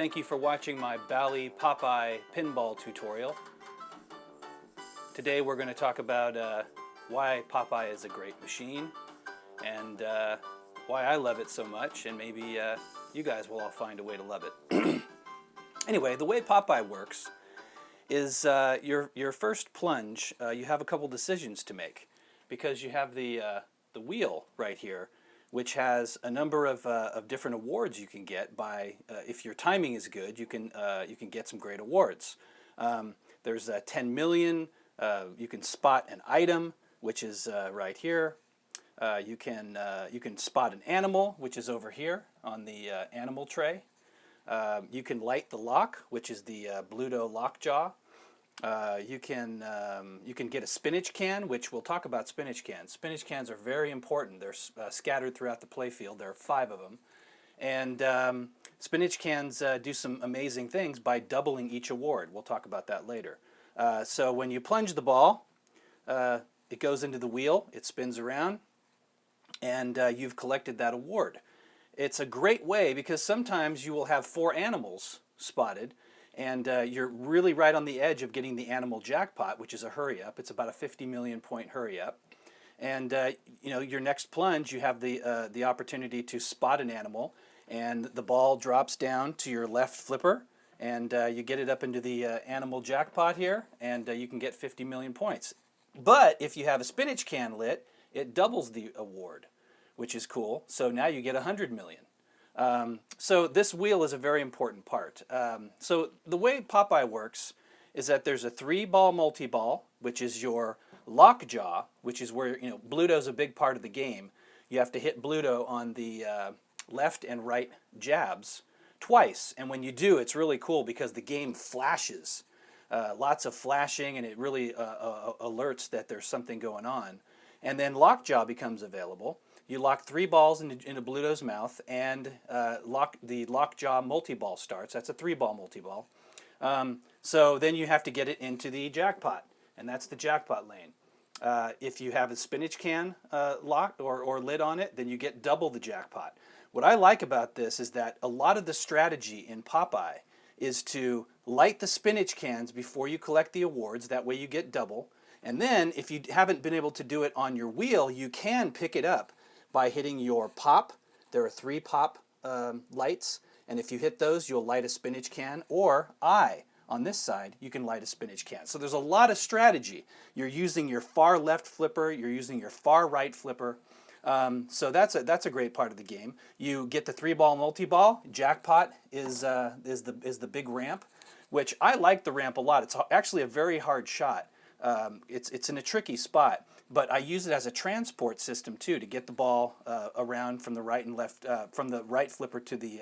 thank you for watching my Bally Popeye pinball tutorial. Today we're going to talk about why Popeye is a great machine and why I love it so much, and maybe you guys will all find a way to love it. Anyway, the way Popeye works is your first plunge, you have a couple decisions to make because you have the wheel right here, which has a number of different awards you can get by, if your timing is good, you can get some great awards. There's 10 million, you can spot an item, which is right here. You can spot an animal, which is over here on the animal tray. You can light the lock, which is the Pluto lockjaw. You can get a spinach can, which we'll talk about spinach cans. Spinach cans are very important. They're scattered throughout the playfield. There are 5 of them. And spinach cans do some amazing things by doubling each award. We'll talk about that later. So when you plunge the ball, it goes into the wheel, it spins around, and you've collected that award. It's a great way because sometimes you will have 4 animals spotted, and you're really right on the edge of getting the animal jackpot, which is a hurry up. It's about a 50 million point hurry up. And you know, your next plunge, you have the opportunity to spot an animal, and the ball drops down to your left flipper, and you get it up into the animal jackpot here, and you can get 50 million points. But if you have a spinach can lit, it doubles the award, which is cool. So now you get 100 million. So this wheel is a very important part. So the way Popeye works is that there's a 3-ball multi-ball, which is your lockjaw, which is where, you know, Pluto's a big part of the game. You have to hit Pluto on the left and right jabs twice, and when you do, it's really cool because the game flashes. Lots of flashing, and it really alerts that there's something going on. And then lockjaw becomes available. You lock 3 balls into Pluto's mouth, and the lockjaw multi-ball starts. That's a 3-ball multi-ball. So then you have to get it into the jackpot, and that's the jackpot lane. If you have a spinach can locked or lid on it, then you get double the jackpot. What I like about this is that a lot of the strategy in Popeye is to light the spinach cans before you collect the awards. That way you get double. And then if you haven't been able to do it on your wheel, you can pick it up by hitting your pop. There are 3 pop lights, and if you hit those, you'll light a spinach can, or on this side, you can light a spinach can. So there's a lot of strategy. You're using your far left flipper, you're using your far right flipper. So that's a great part of the game. You get the 3-ball multi-ball. Jackpot is the big ramp, which I like the ramp a lot. It's actually a very hard shot. It's in a tricky spot, but I use it as a transport system too, to get the ball around from the right and left, from the right flipper to the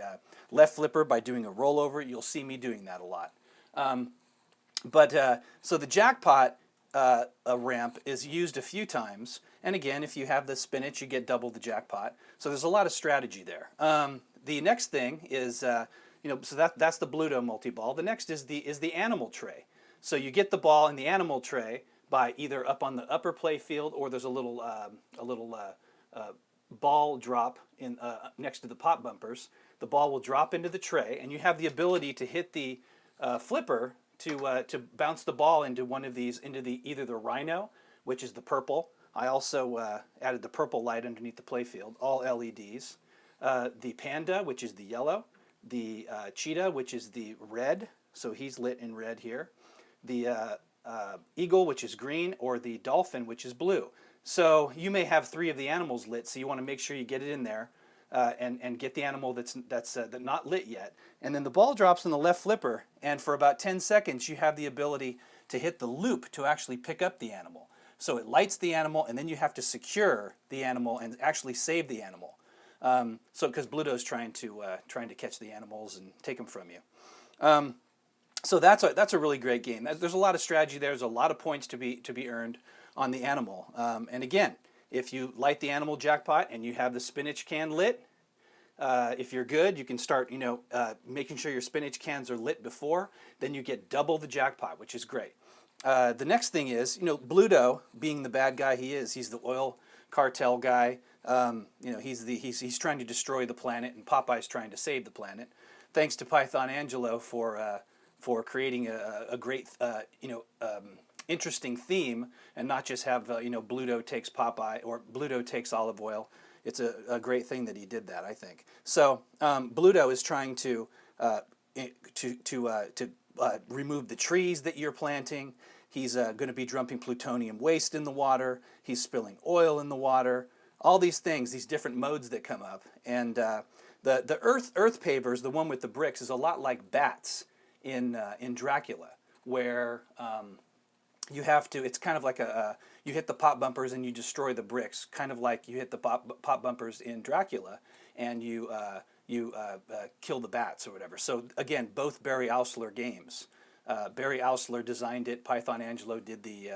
left flipper by doing a rollover. You'll see me doing that a lot. So the jackpot ramp is used a few times, and again, if you have the spinach, you get double the jackpot. So there's a lot of strategy there. The next thing is, so that's the Pluto multi-ball. The next is the animal tray. So you get the ball in the animal tray by either up on the upper play field, or there's a little ball drop in next to the pop bumpers. The ball will drop into the tray, and you have the ability to hit the flipper to bounce the ball into one of these, into either the rhino, which is the purple. I also added the purple light underneath the playfield, all LEDs. The panda, which is the yellow. The cheetah, which is the red, so he's lit in red here. The eagle, which is green, or the dolphin, which is blue. So you may have 3 of the animals lit, so you want to make sure you get it in there and get the animal that's not lit yet. And then the ball drops in the left flipper, and for about 10 seconds you have the ability to hit the loop to actually pick up the animal. So it lights the animal, and then you have to secure the animal and actually save the animal. So because Pluto's trying to catch the animals and take them from you. So that's a really great game. There's a lot of strategy there. There's a lot of points to be earned on the animal. And again, if you light the animal jackpot and you have the spinach can lit, if you're good, you can start making sure your spinach cans are lit before. Then you get double the jackpot, which is great. The next thing is, Pluto, being the bad guy he is, he's the oil cartel guy. He's trying to destroy the planet, and Popeye's trying to save the planet. thanks to Python Angelo for creating a great interesting theme, and not just have Pluto takes Popeye or Pluto takes olive oil. It's a great thing that he did that, I think. So Pluto is trying to remove the trees that you're planting. He's going to be dumping plutonium waste in the water. He's spilling oil in the water. All these things, these different modes that come up. And the earth pavers, the one with the bricks, is a lot like bats in Dracula, where you have to. It's kind of like you hit the pop bumpers and you destroy the bricks, kind of like you hit the pop bumpers in Dracula, and you kill the bats or whatever. So again, both Barry Oursler games. Barry Oursler designed it. Python Angelo did the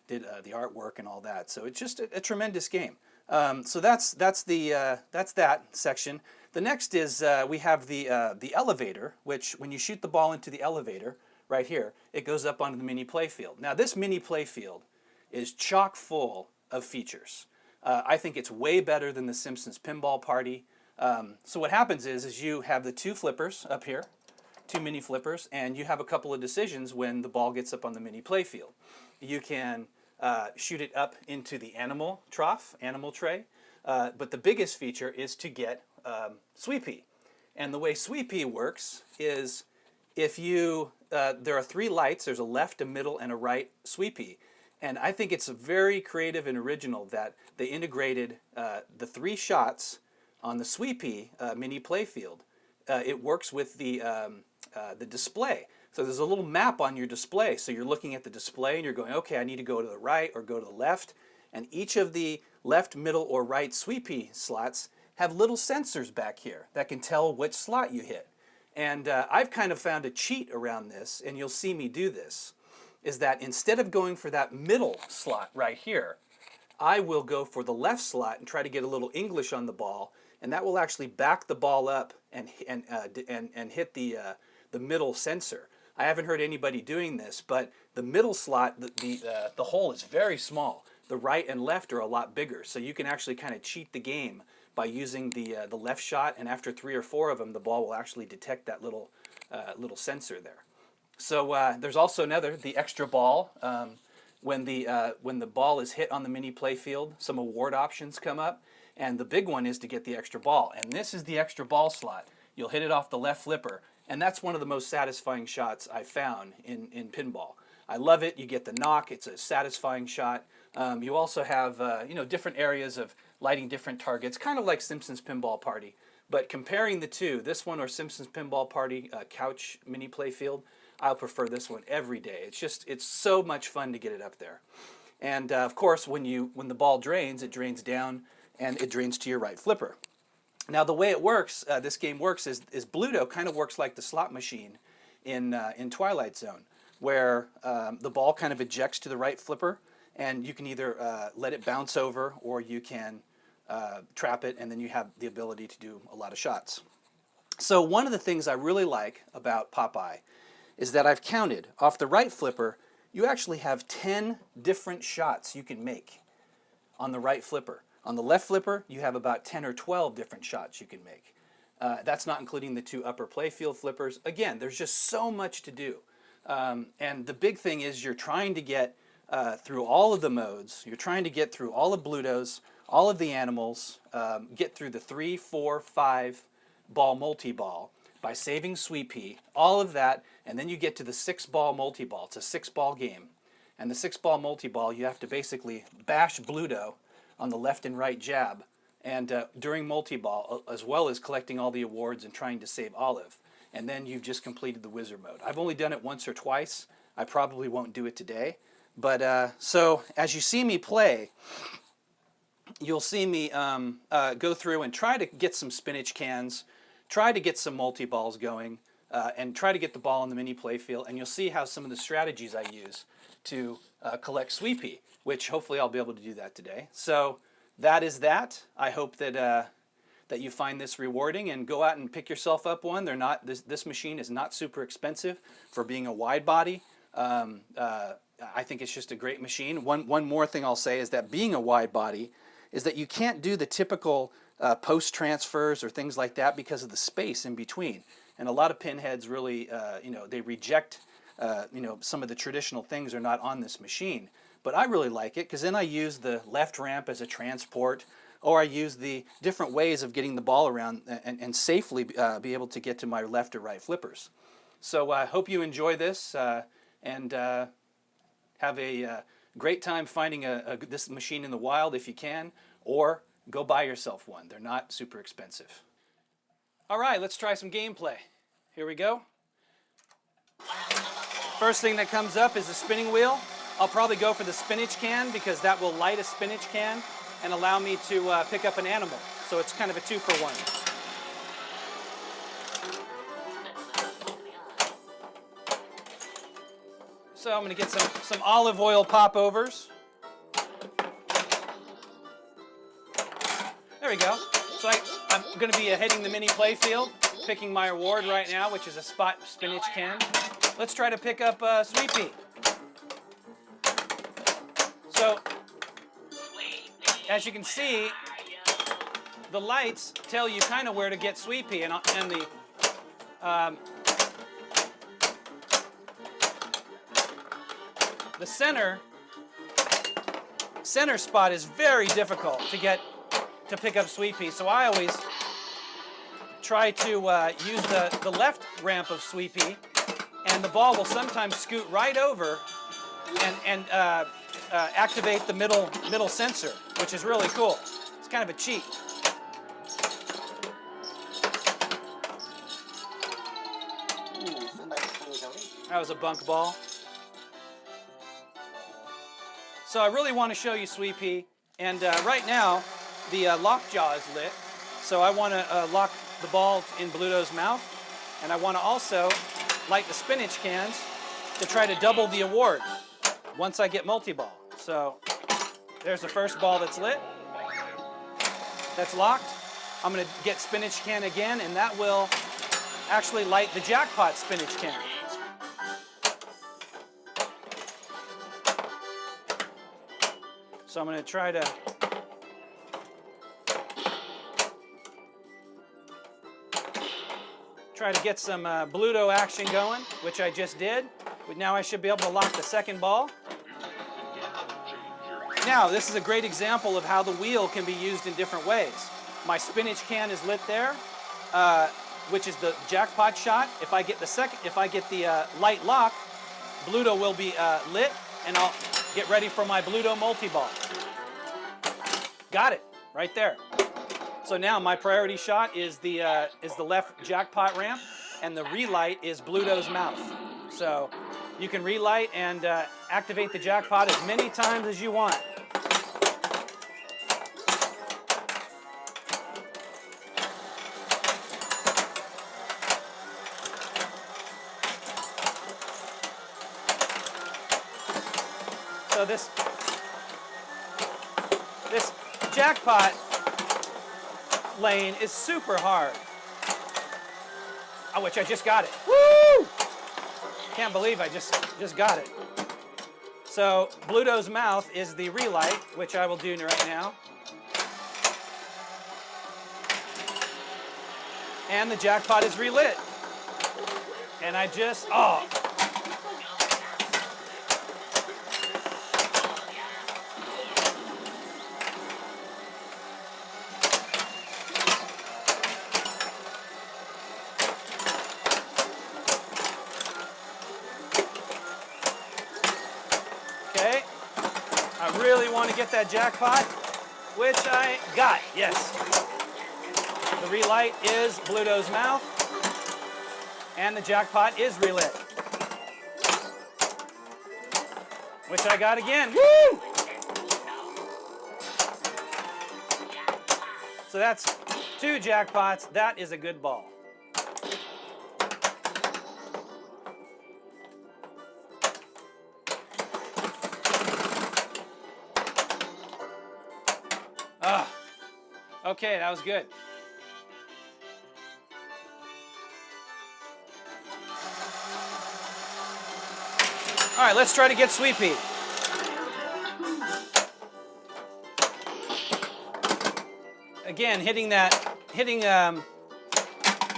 artwork and all that. So it's just a tremendous game. So that's that section. The next is we have the elevator, which when you shoot the ball into the elevator right here, it goes up onto the mini playfield. Now this mini playfield is chock full of features. I think it's way better than the Simpsons Pinball Party. So what happens is you have the two flippers up here, two mini flippers, and you have a couple of decisions when the ball gets up on the mini playfield. You can shoot it up into the animal tray, but the biggest feature is to get Sweepy. And the way Sweepy works is if you, there are three lights, there's a left, a middle, and a right Sweepy. And I think it's very creative and original that they integrated the three shots on the Sweepy mini playfield. It works with the display. So there's a little map on your display. So you're looking at the display and you're going, okay, I need to go to the right or go to the left. And each of the left, middle, or right Sweepy slots have little sensors back here that can tell which slot you hit. And I've kind of found a cheat around this, and you'll see me do this, is that instead of going for that middle slot right here, I will go for the left slot and try to get a little English on the ball, and that will actually back the ball up and hit the middle sensor. I haven't heard anybody doing this, but the middle slot, the hole is very small. The right and left are a lot bigger, so you can actually kind of cheat the game by using the left shot, and after 3 or 4 of them, the ball will actually detect that little sensor there. So there's also the extra ball. When the ball is hit on the mini playfield, some award options come up, and the big one is to get the extra ball. And this is the extra ball slot. You'll hit it off the left flipper, and that's one of the most satisfying shots I've found in pinball. I love it. You get the knock. It's a satisfying shot. You also have different areas of lighting different targets, kind of like Simpsons Pinball Party. But comparing the two, this one or Simpsons Pinball Party couch mini playfield, I'll prefer this one every day. It's so much fun to get it up there. And of course, when the ball drains, it drains down and it drains to your right flipper. Now the way it works, this game works, is Pluto kind of works like the slot machine in Twilight Zone, where the ball kind of ejects to the right flipper, and you can either let it bounce over or you can trap it, and then you have the ability to do a lot of shots. So one of the things I really like about Popeye is that I've counted, off the right flipper, you actually have 10 different shots you can make on the right flipper. On the left flipper, you have about 10 or 12 different shots you can make. That's not including the 2 upper playfield flippers. Again, there's just so much to do. And the big thing is you're trying to get through all of the modes. You're trying to get through all of Pluto's, all of the animals, get through the 3, 4, 5 ball multi-ball by saving Sweepy, all of that, and then you get to the 6-ball multi-ball. It's a 6-ball game. And the 6-ball multi-ball, you have to basically bash Pluto on the left and right jab, and during multi-ball, as well as collecting all the awards and trying to save Olive. And then you've just completed the wizard mode. I've only done it once or twice. I probably won't do it today. But so as you see me play, you'll see me go through and try to get some spinach cans, try to get some multi-balls going, and try to get the ball on the mini playfield, and you'll see how some of the strategies I use to collect Sweepy, which hopefully I'll be able to do that today. So that is that. I hope that that you find this rewarding and go out and pick yourself up one. They're not this machine is not super expensive for being a wide body. I think it's just a great machine. One more thing I'll say is that being a wide body is that you can't do the typical post transfers or things like that because of the space in between. And a lot of pinheads really, they reject, some of the traditional things are not on this machine. But I really like it because then I use the left ramp as a transport, or I use the different ways of getting the ball around and safely be able to get to my left or right flippers. So I hope you enjoy this and have a great time finding this machine in the wild if you can, or go buy yourself one. They're not super expensive. All right, let's try some gameplay. Here we go. First thing that comes up is the spinning wheel. I'll probably go for the spinach can because that will light a spinach can and allow me to pick up an animal. So it's kind of a 2-for-1. So I'm going to get some olive oil popovers. There we go. So I'm going to be hitting the mini Playfield, picking my award right now, which is a spot spinach can. Let's try to pick up Sweet Pea. So, as you can see, the lights tell you kind of where to get Sweet Pea, and the center spot is very difficult to pick up Sweet Pea. So I always try to use the left ramp of Sweet Pea, and the ball will sometimes scoot right over and activate the middle sensor, which is really cool. It's kind of a cheat. That was a bunk ball. So I really want to show you Sweet Pea, and right now the lockjaw is lit, so I want to lock the ball in Pluto's mouth, and I want to also light the spinach cans to try to double the award once I get multi-ball. So there's the first ball that's lit. That's locked. I'm going to get spinach can again, and that will actually light the Jackpot spinach can. So I'm going to try to get some Pluto action going, which I just did. But now I should be able to lock the second ball. Now, this is a great example of how the wheel can be used in different ways. My spinach can is lit there, which is the Jackpot shot. If I get the light lock, Pluto will be lit, and I'll get ready for my Pluto multi-ball. Got it, right there. So now my priority shot is the left Jackpot ramp, and the relight is Pluto's mouth. So you can relight and activate the Jackpot as many times as you want. So this Jackpot lane is super hard. Which I just got it. Woo! Can't believe I just got it. So Pluto's mouth is the relight, which I will do right now. And the Jackpot is relit. And I just, okay, I really want to get that Jackpot, which I got, yes. The relight is Pluto's mouth, and the Jackpot is relit, which I got again. Woo! So that's 2 Jackpots. That is a good ball. Okay, that was good. All right, let's try to get Sweet Pea. Again, hitting that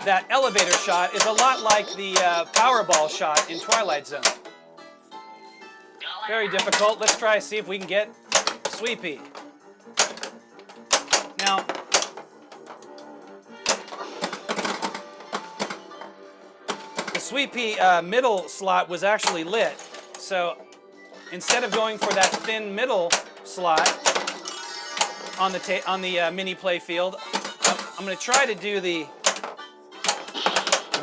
that elevator shot is a lot like the Powerball shot in Twilight Zone. Very difficult. Let's try to see if we can get Sweepy. Now, the Sweepy middle slot was actually lit, so instead of going for that thin middle slot on the mini playfield, I'm going to try to do the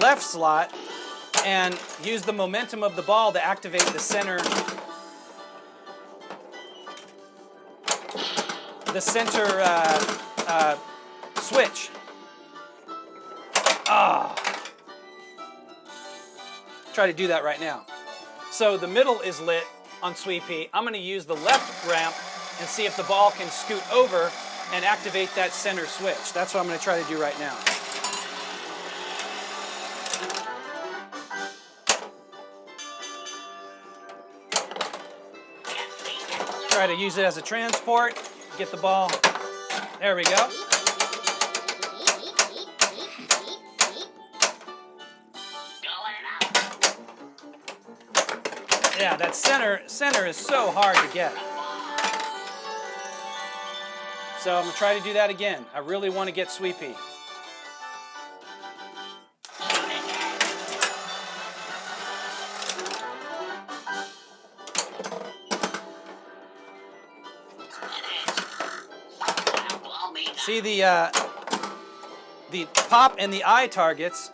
left slot and use the momentum of the ball to activate the center switch. Try to do that right now. So the middle is lit on Sweepy. I'm going to use the left ramp and see if the ball can scoot over and activate that center switch. That's what I'm going to try to do right now. Try to use it as a transport. Get the ball. There we go. Yeah, that center is so hard to get. So I'm going to try to do that again. I really want to get Sweepy. See the pop and the eye targets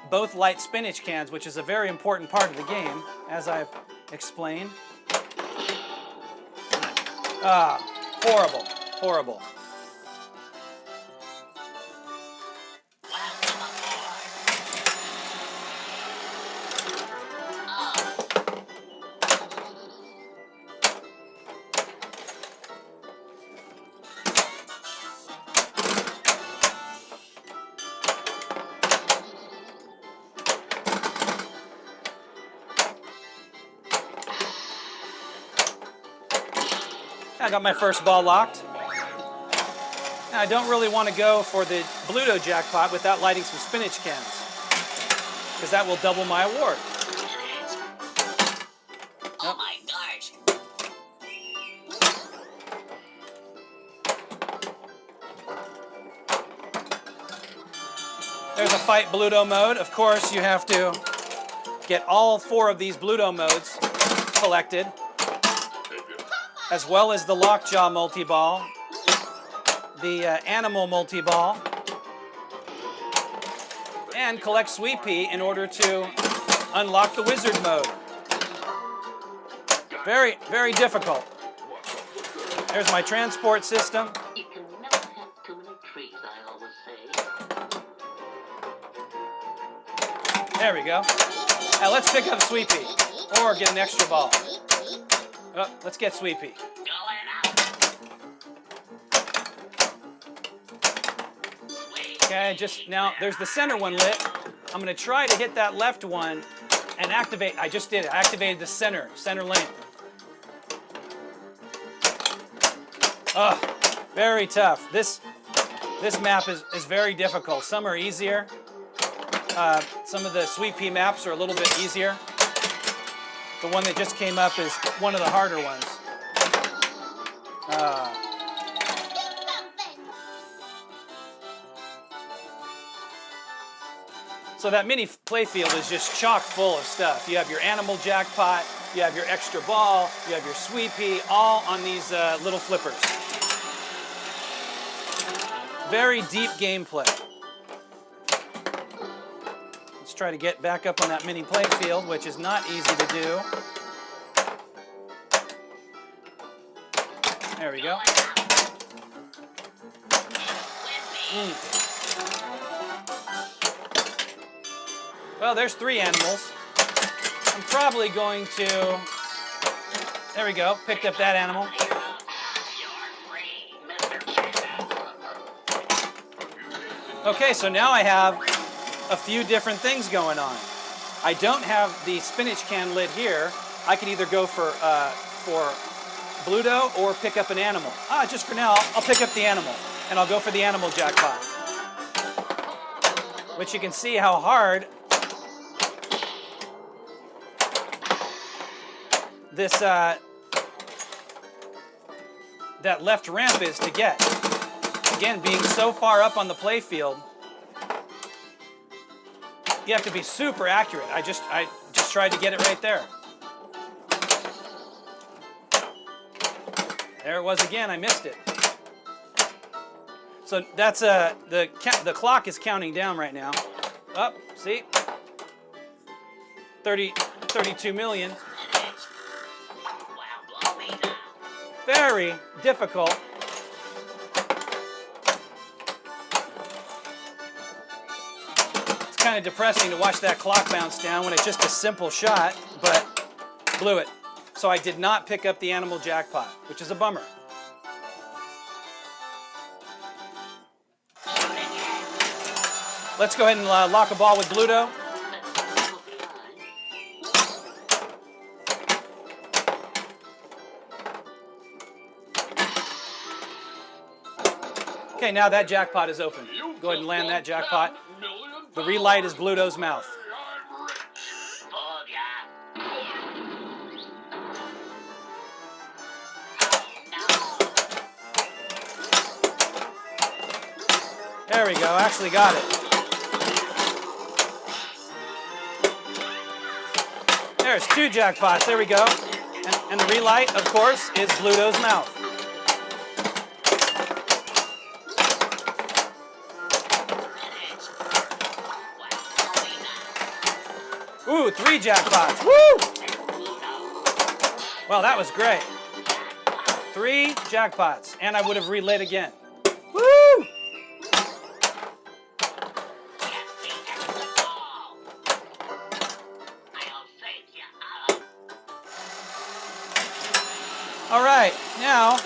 both light spinach cans, which is a very important part of the game, as I've explained. Horrible, horrible. I got my first ball locked. Now, I don't really want to go for the Pluto jackpot without lighting some spinach cans, because that will double my award. Oh my gosh. There's a fight Pluto mode. Of course, you have to get all 4 of these Pluto modes collected, as well as the lockjaw multi-ball, the animal multi-ball, and collect Sweepy in order to unlock the wizard mode. Very, very difficult. There's my transport system. You can never have too many trees, I always say. There we go. Now let's pick up Sweepy, or get an extra ball. Oh, let's get Sweepy. Okay, just now there's the center one lit. I'm going to try to hit that left one and activate. I just did it. I activated the center lane. Very tough. This map is very difficult. Some are easier. Some of the Sweepy maps are a little bit easier. The one that just came up is one of the harder ones. So that mini playfield is just chock full of stuff. You have your animal jackpot, you have your extra ball, you have your Sweepy, all on these little flippers. Very deep gameplay. Let's try to get back up on that mini playfield, which is not easy to do. There we go. Well, there's 3 animals. I'm probably going to... There we go. Picked up that animal. Okay, so now I have a few different things going on. I don't have the spinach can lit here. I could either go for Pluto or pick up an animal. Just for now, I'll pick up the animal, and I'll go for the animal jackpot. which you can see how hard this that left ramp is to get. Again, being so far up on the playfield, you have to be super accurate. I just tried to get it right there. There it was again. I missed it. So that's the clock is counting down right now. Up, see? 32 million. Very difficult. It's kind of depressing to watch that clock bounce down when it's just a simple shot, but blew it. So I did not pick up the animal jackpot, which is a bummer. Let's go ahead and lock a ball with Pluto. Okay, now that jackpot is open. Go ahead and land that jackpot. The relight is Pluto's mouth. There we go, actually got it. There's 2 jackpots, there we go. And the relight, of course, is Pluto's mouth. Ooh, 3 jackpots, woo! Well, that was great. 3 jackpots, and I would have relit again. Woo! All right, now,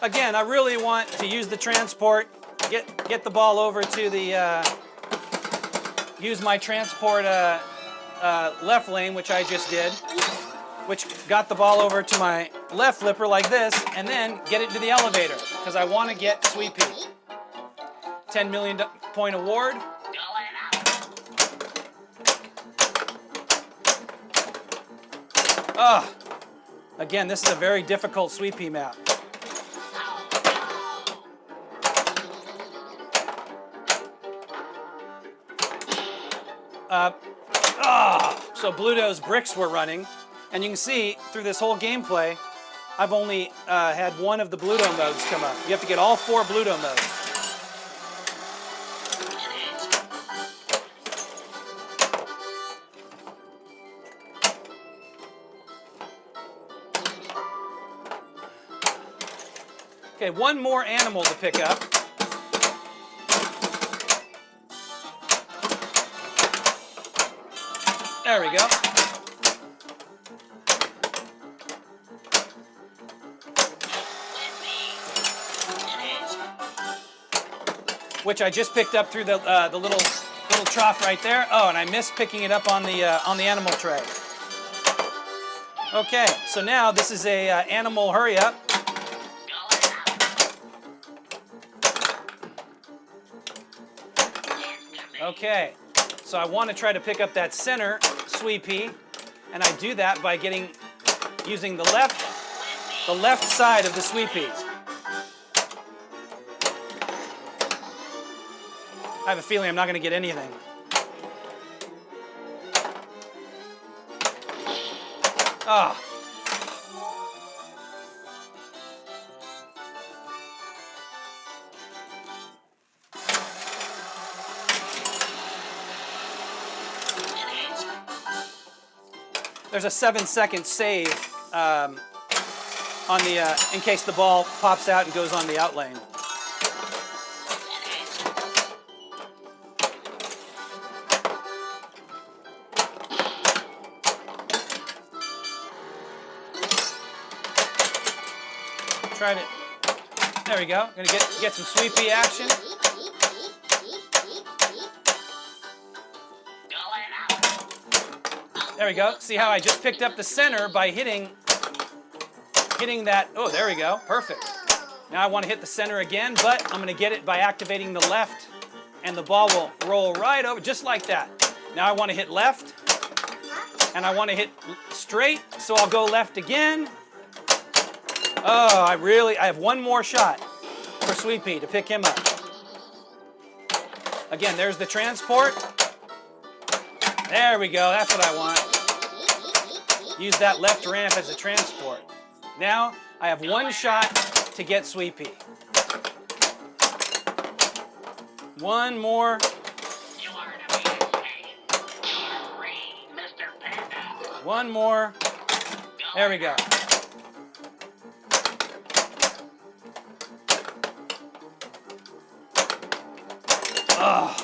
again, I really want to use the transport, get the ball over to the, use my transport left lane, which I just did, which got the ball over to my left flipper like this, and then get it to the elevator, because I want to get Sweet Pea. $10 million point award. Ah. Again, this is a very difficult Sweet Pea map. So Pluto's bricks were running, and you can see through this whole gameplay, I've only had one of the Pluto modes come up. You have to get all 4 Pluto modes. Okay, one more animal to pick up. There we go. Which I just picked up through the little trough right there. Oh, and I missed picking it up on the animal tray. Okay, so now this is a animal hurry up. Okay, so I want to try to pick up that center Sweet Pea, and I do that by using the left side of the Sweet Pea. I have a feeling I'm not going to get anything. Ah. There's a 7-second save on the in case the ball pops out and goes on the out lane. Tried it. There we go. Gonna get some Sweet Pea action. There we go. See how I just picked up the center by hitting that. Oh, there we go. Perfect. Now I want to hit the center again, but I'm going to get it by activating the left and the ball will roll right over, just like that. Now I want to hit left, and I want to hit straight, so I'll go left again. Oh, I have one more shot for Sweet Pea to pick him up. Again, there's the transport. There we go, that's what I want. Use that left ramp as a transport. Now, I have one shot to get Sweet Pea. One more. You are to be insane. You are free, Mr. Panda. One more. There we go. Oh.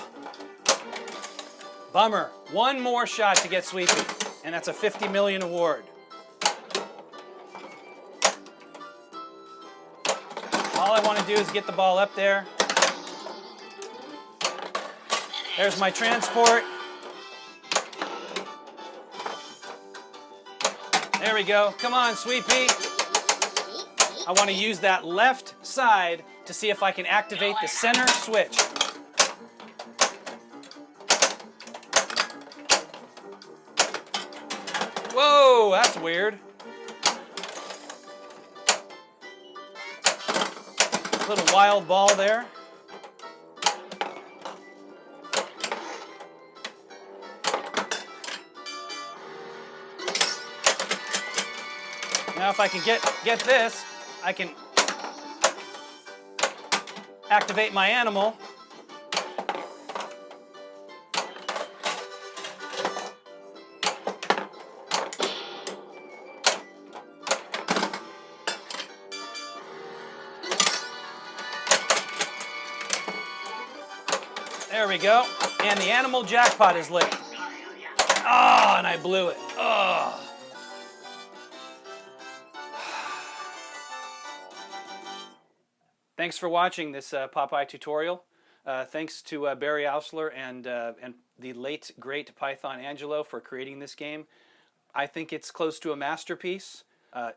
Bummer. One more shot to get Sweet Pea, and that's a 50 million award. All I want to do is get the ball up there. There's my transport. There we go. Come on, Sweet Pea. I want to use that left side to see if I can activate the center switch. Whoa, that's weird. Little wild ball there. Now if I can get this, I can activate my animal. There we go. And the animal jackpot is lit. Oh, and I blew it. Oh. Thanks for watching this Popeye tutorial. Thanks to Barry Ausler and the late, great Python Angelo for creating this game. I think it's close to a masterpiece.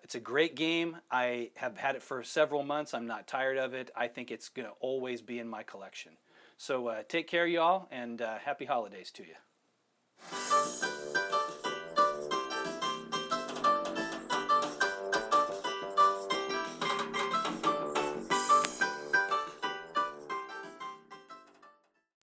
It's a great game. I have had it for several months. I'm not tired of it. I think it's going to always be in my collection. So take care, y'all, and happy holidays to you.